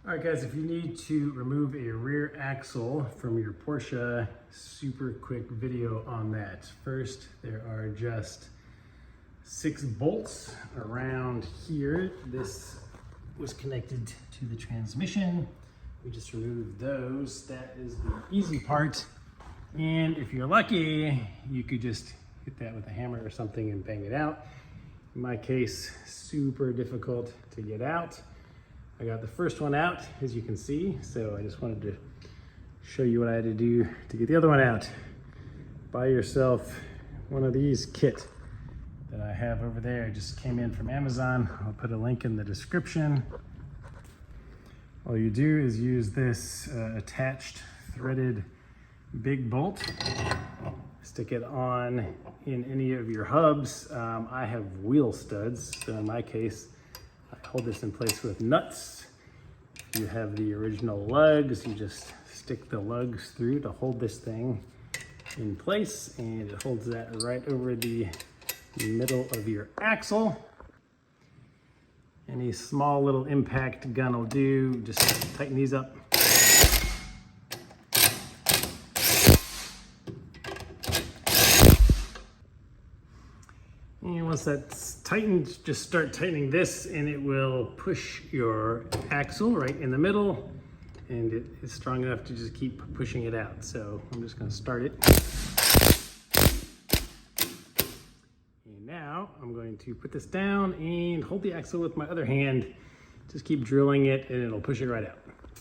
All right guys, if you need to remove a rear axle from your Porsche, super quick video on that. First, there are just 6 bolts around here. This was connected to the transmission. We just removed those. That is the easy part. And if you're lucky, you could just hit that with a hammer or something and bang it out. In my case, super difficult to get out. I got the first one out, as you can see, so I just wanted to show you what I had to do to get the other one out. Buy yourself one of these kit that I have over there. It just came in from Amazon. I'll put a link in the description. All you do is use this attached threaded big bolt. Stick it on in any of your hubs. I have wheel studs, so in my case, I hold this in place with nuts. If you have the original lugs, you just stick the lugs through to hold this thing in place, and it holds that right over the middle of your axle. Any small little impact gun will do. Just tighten these up. And once that's tightened, just start tightening this and it will push your axle right in the middle, and it is strong enough to just keep pushing it out. So I'm just going to start it. And now I'm going to put this down and hold the axle with my other hand. Just keep drilling it and it'll push it right out.